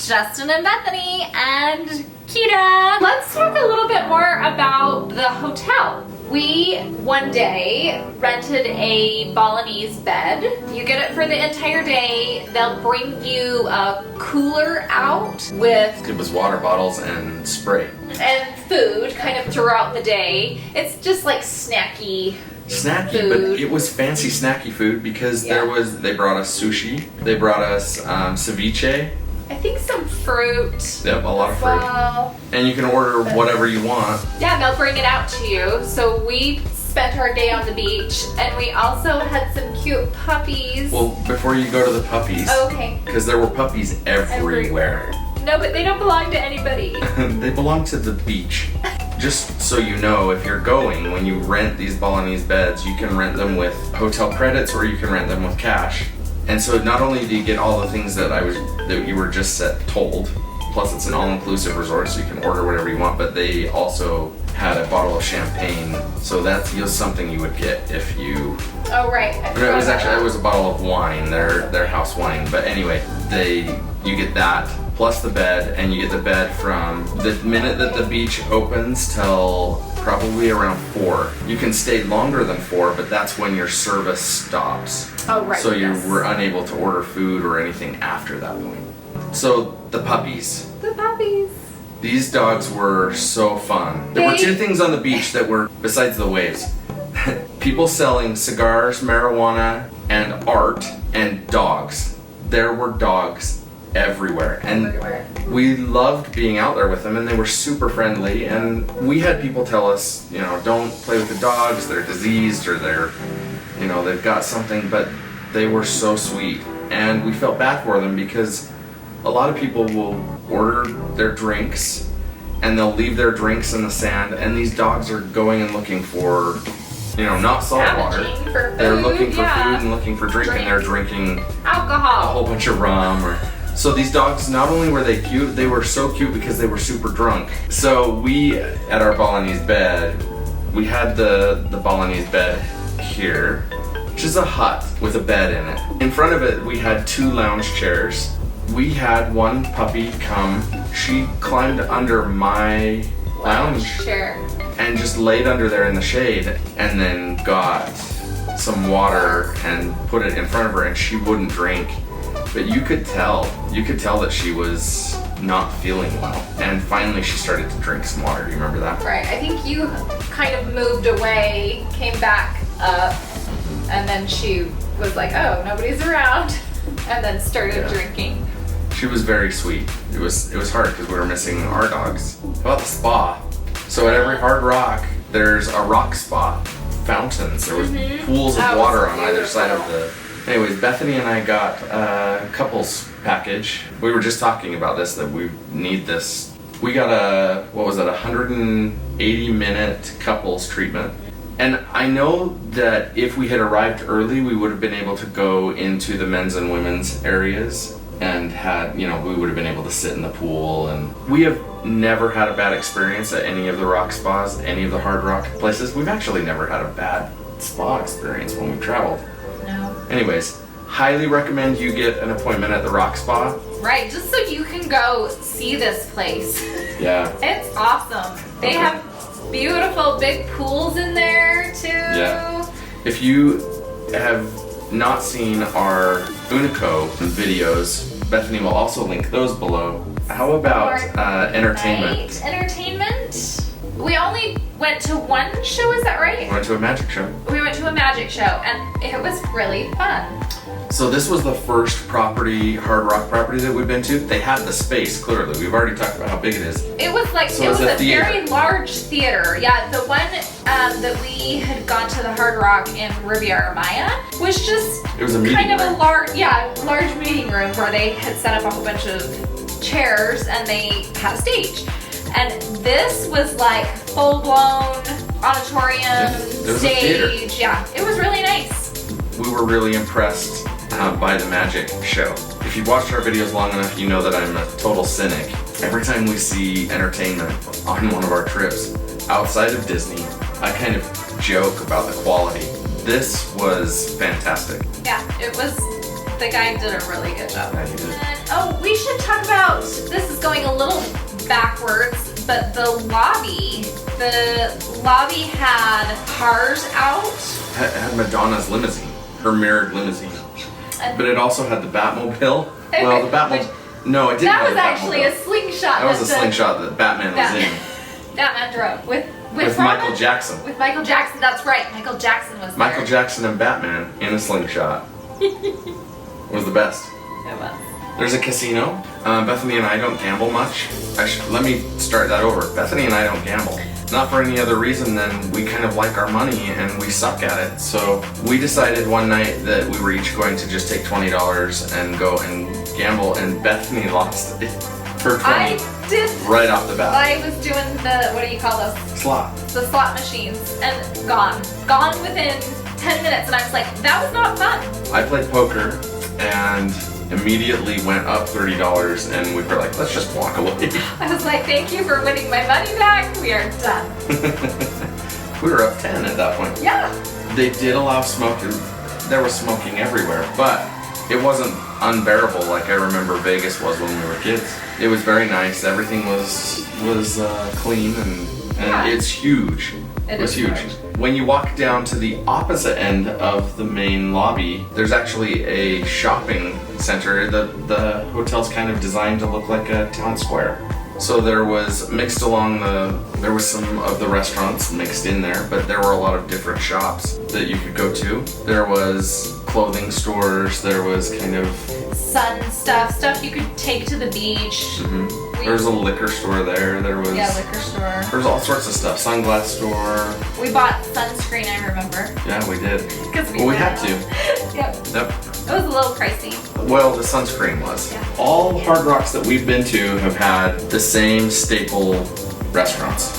Justin and Bethany and Kita. Let's talk a little bit more about the hotel. We, one day, rented a Balinese bed. You get it for the entire day. They'll bring you a cooler out with... It was water bottles and spray. And food kind of throughout the day. It's just like snacky food. But it was fancy snacky food because they brought us sushi. They brought us ceviche. I think some fruit. Yep, a lot of fruit. Well, and you can order whatever you want. Yeah, they'll bring it out to you. So we spent our day on the beach, and we also had some cute puppies. Well, before you go to the puppies. Oh, okay. Because there were puppies everywhere. No, but they don't belong to anybody. They belong to the beach. Just so you know, if you're going, when you rent these Balinese beds, you can rent them with hotel credits or you can rent them with cash. And so not only do you get all the things that you were just told, plus it's an all-inclusive resort, so you can order whatever you want, but they also had a bottle of champagne, so that's something you would get if you... Oh, right. It was a bottle of wine, their house wine, but anyway, you get that, plus the bed, and you get the bed from the minute that the beach opens till probably around 4. You can stay longer than 4, but that's when your service stops. Oh, right. So you were unable to order food or anything after that point. So the puppies. The puppies. These dogs were so fun. There were 2 things on the beach that were, besides the waves, people selling cigars, marijuana, and art, and dogs. There were dogs everywhere. And we loved being out there with them, and they were super friendly. And we had people tell us, don't play with the dogs, they're diseased or they've got something, but they were so sweet. And we felt bad for them because a lot of people will order their drinks and they'll leave their drinks in the sand, and these dogs are going and looking for, not salt water. They're looking for food and looking for drink, and they're drinking alcohol, a whole bunch of rum. So these dogs, not only were they cute, they were so cute because they were super drunk. So we, at our Balinese bed, we had the Balinese bed here, which is a hut with a bed in it. In front of it, we had 2 lounge chairs. We had one puppy come. She climbed under my lounge chair and just laid under there in the shade, and then got some water and put it in front of her, and she wouldn't drink. But you could tell that she was not feeling well. And finally she started to drink some water. Do you remember that? Right. I think you kind of moved away, came back up, and then she was like, oh, nobody's around, and then started drinking. She was very sweet. It was hard because we were missing our dogs. How about the spa? So at every Hard Rock, there's a rock spa. Fountains. There was pools of water on either side of the... Anyways, Bethany and I got a couples package. We were just talking about this, that we need this. We got a 180-minute couples treatment. And I know that if we had arrived early, we would have been able to go into the men's and women's areas and we would have been able to sit in the pool. And we have never had a bad experience at any of the rock spas, any of the Hard Rock places. We've actually never had a bad spa experience when we've traveled. No. Anyways, highly recommend you get an appointment at the Rock Spa. Right, just so you can go see this place. Yeah. It's awesome. They have beautiful big pools in there too. Yeah. If you have not seen our Unico videos, Bethany will also link those below. How about entertainment? Entertainment? We only went to one show, is that right? We went to a magic show. We went to a magic show, and it was really fun. So this was the first Hard Rock property that we've been to. They had the space, clearly. We've already talked about how big it is. It was it was a very large theater. Yeah, the one that we had gone to the Hard Rock in Riviera Maya was just a meeting room. A large meeting room where they had set up a whole bunch of chairs and they had a stage. And this was like full-blown auditorium, stage. Yeah, it was really nice. We were really impressed by the magic show. If you've watched our videos long enough, you know that I'm a total cynic. Every time we see entertainment on one of our trips outside of Disney, I kind of joke about the quality. This was fantastic. Yeah, it was The guy did a really good job. Yeah, he did. And, we should talk about, this is going a little backwards, but the lobby. The lobby had cars out. Had Madonna's limousine, her mirrored limousine. But it also had the Batmobile. Well, the Batmobile. No, it didn't. That have was the actually a Batmobile. slingshot. That was a slingshot that Batman was in. Batman drove with Michael Jackson. With Michael Jackson, that's right. Michael Jackson was there. Michael Jackson and Batman in a slingshot. Was the best. It was. There's a casino. Bethany and I don't gamble much. Let me start that over. Bethany and I don't gamble. Not for any other reason than we kind of like our money and we suck at it. So we decided one night that we were each going to just take $20 and go and gamble, and Bethany lost her 20 I did. right off the bat. I was doing the, what do you call those? Slot. The slot machines, and gone. Gone within 10 minutes, and I was like, that was not fun. I played poker and immediately went up $30, and we were like, let's just walk away. I was like, thank you for winning my money back. We are done. We were up 10 at that point. Yeah. They did allow smoking. There was smoking everywhere, but it wasn't unbearable like I remember Vegas was when we were kids. It was very nice. Everything was clean, and Yeah. it's huge. It was is huge. huge. When you walk down to the opposite end of the main lobby, there's actually a shopping center. The hotel's kind of designed to look like a town square. So there was mixed along there was some of the restaurants mixed in there, but there were a lot of different shops that you could go to. There was clothing stores, there was kind of Sun stuff you could take to the beach. there was a liquor store there. There was liquor store. There was all sorts of stuff. Sunglass store. We bought sunscreen, I remember. Yeah, we did. Because Well, we had to. Yep. Yep. It was a little pricey. Well, the sunscreen was. Yeah. All Hard Rocks that we've been to have had the same staple restaurants.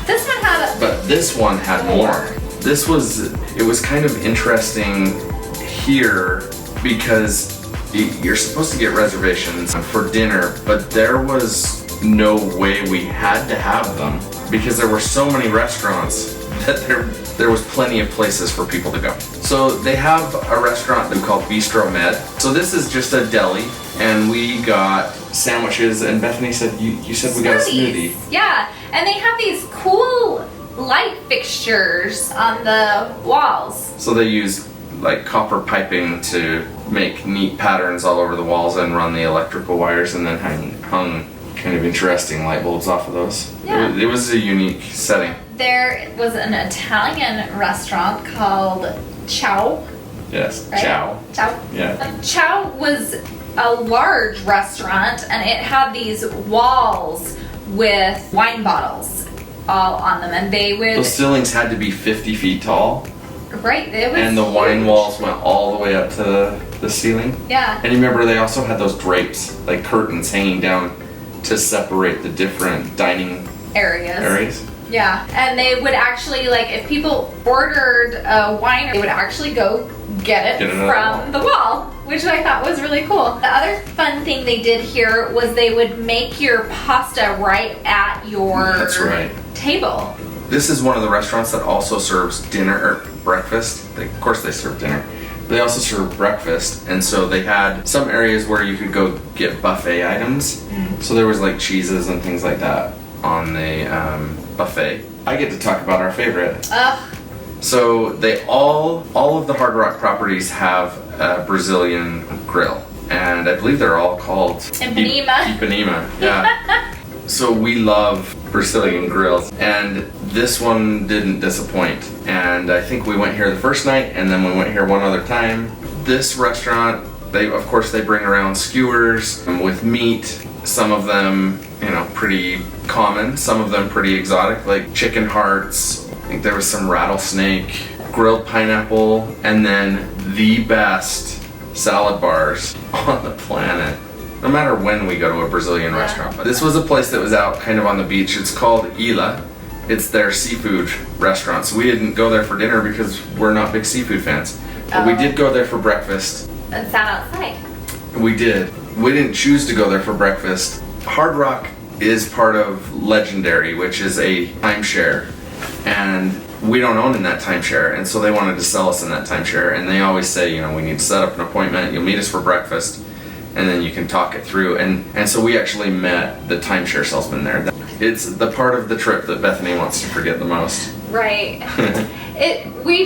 This one had But this one had more. It was kind of interesting here because you're supposed to get reservations for dinner, but there was no way we had to have them because there were so many restaurants that there was plenty of places for people to go. So they have a restaurant called Bistro Med. So this is just a deli, and we got sandwiches, and Bethany said, you said we got a smoothie. Yeah, and they have these cool light fixtures on the walls. So they use like copper piping to make neat patterns all over the walls and run the electrical wires, and then hung kind of interesting light bulbs off of those. Yeah. It was a unique setting. There was an Italian restaurant called Ciao. Yes, Right? Ciao. Ciao. Yeah. Ciao was a large restaurant, and it had these walls with wine bottles all on them, and they would Those ceilings had to be 50 feet tall, right. It was and the wine huge. walls went all the way up to the ceiling. Yeah. And you remember they also had those drapes, like curtains hanging down to separate the different dining areas. Yeah, and they would actually, like, if people ordered a wine, they would actually go get it from the wall, which I thought was really cool. The other fun thing they did here was they would make your pasta right at your That's right. table. This is one of the restaurants that also serves dinner or breakfast. Of course they serve dinner. They also serve breakfast, and so they had some areas where you could go get buffet items. So there was like cheeses and things like that on the buffet. I get to talk about our favorite. Ugh. So they all of the Hard Rock properties have a Brazilian grill, and I believe they're all called Ipanema. Yeah. So we love Brazilian grills, and this one didn't disappoint. And I think we went here the first night, and then we went here one other time. This restaurant, they bring around skewers with meat. Some of them, pretty common. Some of them pretty exotic, like chicken hearts. I think there was some rattlesnake, grilled pineapple, and then the best salad bars on the planet. No matter when we go to a Brazilian restaurant. But this was a place that was out kind of on the beach. It's called Ilha. It's their seafood restaurant. So we didn't go there for dinner because we're not big seafood fans. But we did go there for breakfast. And sat outside. We did. We didn't choose to go there for breakfast. Hard Rock is part of Legendary, which is a timeshare. And we don't own in that timeshare, and so they wanted to sell us in that timeshare, and they always say, you know, we need to set up an appointment, you'll meet us for breakfast, and then you can talk it through. And so we actually met the timeshare salesman there. It's the part of the trip that Bethany wants to forget the most. Right. We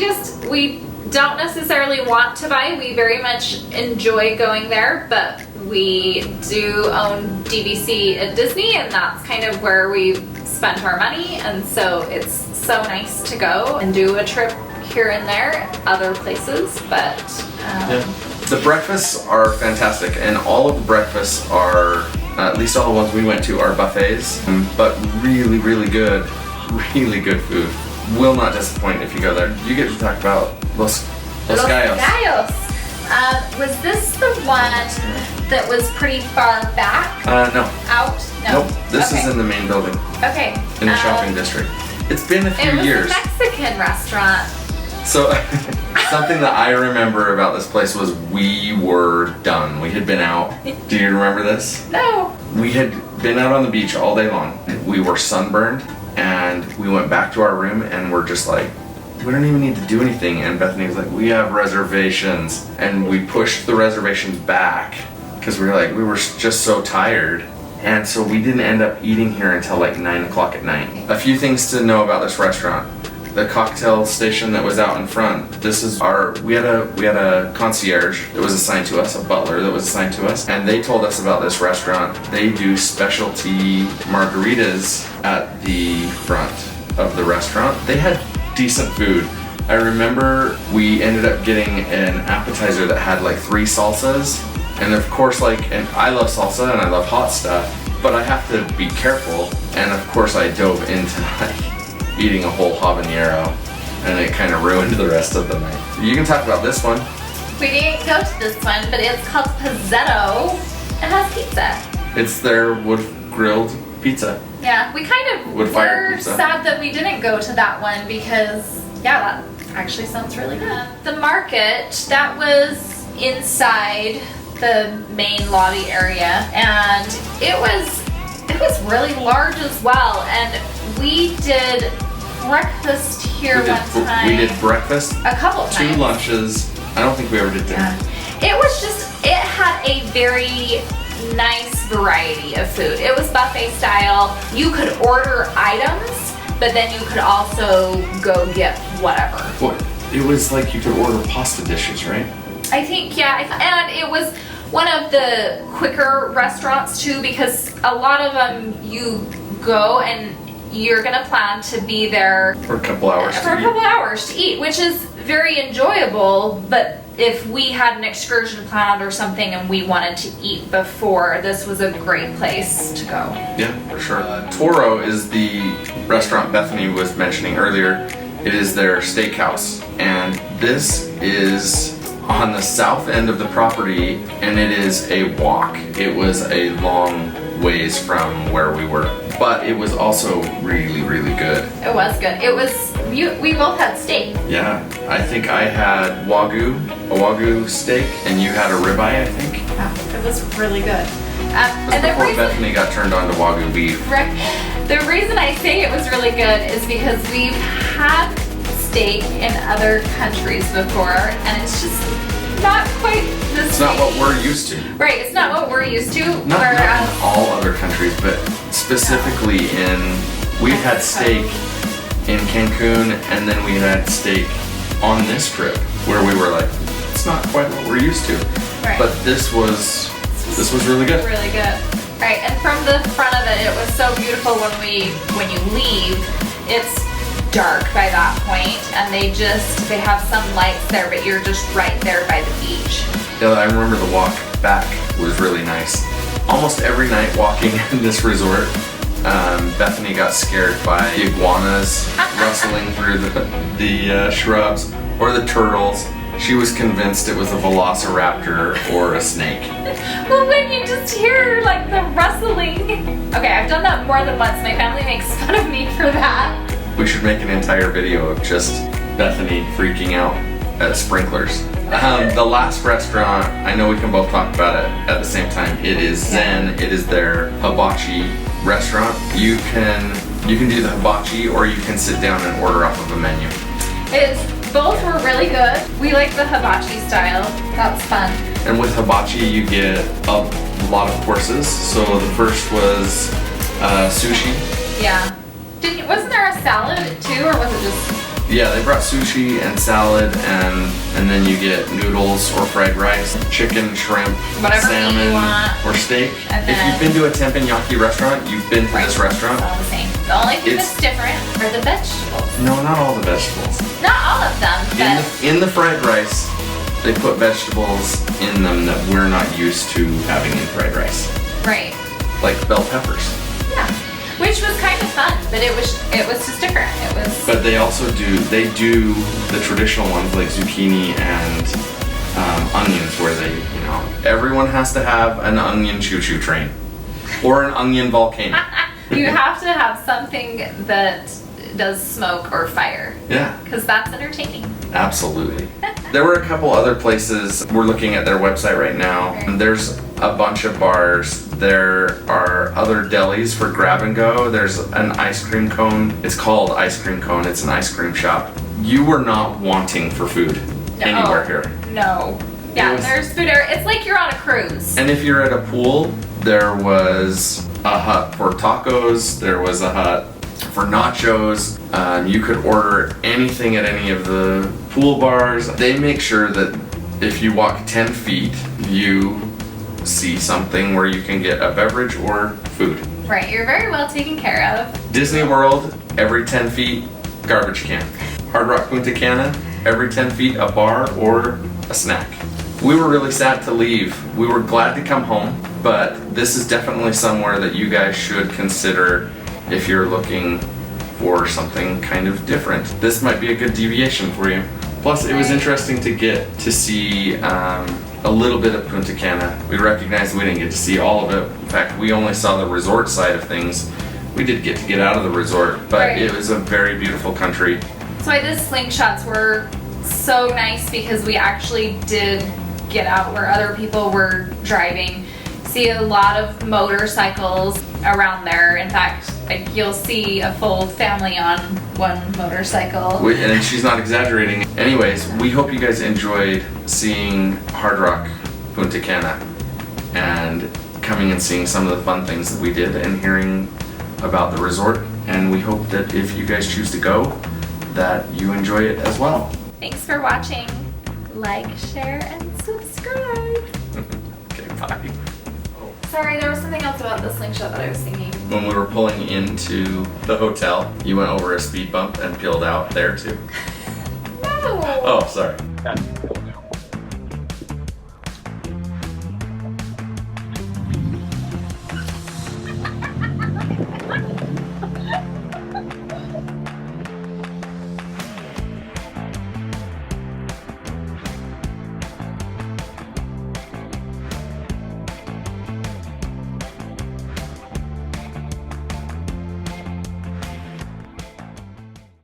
don't necessarily want to buy. We very much enjoy going there, but we do own DVC at Disney, and that's kind of where we spent our money, and so it's so nice to go and do a trip here and there, other places, but The breakfasts are fantastic, and all of the breakfasts are, at least all the ones we went to, are buffets, but really, really good food. Will not disappoint if you go there. You get to talk about Los Gallos. Was this the one that was pretty far back? No. Out? No. Nope. This is in the main building. Okay. In the shopping district. It's been a few years. It was a Mexican restaurant. So, something that I remember about this place was we were done. We had been out. Do you remember this? No. We had been out on the beach all day long. We were sunburned, and we went back to our room, and we're just like, we don't even need to do anything. And Bethany was like, we have reservations. And we pushed the reservations back because we were just so tired. And so we didn't end up eating here until like 9 o'clock at night. A few things to know about this restaurant. The cocktail station that was out in front. We had a concierge that was assigned to us, a butler that was assigned to us, and they told us about this restaurant. They do specialty margaritas at the front of the restaurant. They had decent food. I remember we ended up getting an appetizer that had like 3 salsas, and of course, and I love salsa and I love hot stuff, but I have to be careful, and of course I dove into eating a whole habanero, and it kind of ruined the rest of the night. You can talk about this one. We didn't go to this one, but it's called Pizzetto. It has pizza. It's their wood-grilled pizza. Yeah, we kind of were sad that we didn't go to that one because, yeah, that actually sounds really good. The market, that was inside the main lobby area, and it was really large as well, and we did breakfast here one time. We did breakfast a couple of times. 2 lunches. I don't think we ever did dinner. Yeah. It had a very nice variety of food. It was buffet style. You could order items, but then you could also go get whatever. What? It was like you could order pasta dishes, right? I think, yeah, and it was one of the quicker restaurants too, because a lot of them you go and you're gonna plan to be there for a couple hours to eat, which is very enjoyable. But if we had an excursion planned or something and we wanted to eat before, this was a great place to go. Yeah, for sure. Toro is the restaurant Bethany was mentioning earlier. It is their steakhouse, and this is on the south end of the property, and it is a walk. It was a long ways from where we were, but it was also really, really good. It was good. We both had steak. Yeah, I think I had a Wagyu steak, and you had a ribeye, I think. Yeah, it was really good. And before Bethany got turned on to Wagyu beef. The reason I say it was really good is because we've had steak in other countries before, and it's just not quite the same. It's not what we're used to. Right, it's not what we're used to. Not in all other countries, but specifically we've had steak in Cancun, and then we had steak on this trip where we were like, it's not quite what we're used to. Right. But this was really good. Really good. Right, and from the front of it was so beautiful when you leave, it's dark by that point, and they have some lights there, but you're just right there by the beach. Yeah, I remember the walk back was really nice. Almost every night walking in this resort, Bethany got scared by the iguanas rustling through the shrubs, or the turtles. She was convinced it was a velociraptor or a snake. Well, when you just hear like the rustling. Okay, I've done that more than once. My family makes fun of me for that. We should make an entire video of just Bethany freaking out at sprinklers. The last restaurant, I know we can both talk about it at the same time. It is Zen. It is their hibachi restaurant. You can You can do the hibachi, or you can sit down and order off of a menu. Both were really good. We like the hibachi style. That's fun. And with hibachi, you get a lot of courses. So the first was sushi. Yeah. Wasn't there a salad too, or was it just? Yeah, they brought sushi and salad, and then you get noodles or fried rice, chicken, shrimp, whatever meat salmon, you want. or steak. And if you've been to a teppanyaki restaurant, you've been to this restaurant. It's all the same. The only thing that's different are the vegetables. No, not all the vegetables. Not all of them, but In the fried rice, they put vegetables in them that we're not used to having in fried rice. right. Like bell peppers. Yeah. Which was kind of fun, but it was just different. It was. But they also do the traditional ones like zucchini and onions, where they, everyone has to have an onion choo-choo train or an onion volcano. You have to have something that does smoke or fire. Yeah. Because that's entertaining. Absolutely. There were a couple other places. We're looking at their website right now. And there's a bunch of bars. There are other delis for grab and go. There's an ice cream cone. It's called Ice Cream Cone. It's an ice cream shop. You were not wanting for food anywhere here. No. Yeah, there's food. It's like you're on a cruise. And if you're at a pool, there was a hut for tacos. There was a hut for nachos. You could order anything at any of the pool bars. They make sure that if you walk 10 feet, you see something where you can get a beverage or food. Right, you're very well taken care of. Disney World, every 10 feet, garbage can. Hard Rock Punta Cana, every 10 feet, a bar or a snack. We were really sad to leave. We were glad to come home, but this is definitely somewhere that you guys should consider if you're looking for something kind of different. This might be a good deviation for you. Plus, it was interesting to get to see a little bit of Punta Cana. We recognized we didn't get to see all of it. In fact, we only saw the resort side of things. We did get to get out of the resort, but It was a very beautiful country. So why the slingshots were so nice, because we actually did get out where other people were driving. See a lot of motorcycles around there. In fact, like, you'll see a full family on one motorcycle. And she's not exaggerating. Anyways, we hope you guys enjoyed seeing Hard Rock Punta Cana and coming and seeing some of the fun things that we did and hearing about the resort. And we hope that if you guys choose to go, that you enjoy it as well. Thanks for watching. Like, share, and subscribe. Okay, bye. Sorry, there was something else about the slingshot that I was thinking. When we were pulling into the hotel, you went over a speed bump and peeled out there too. No! Oh, sorry.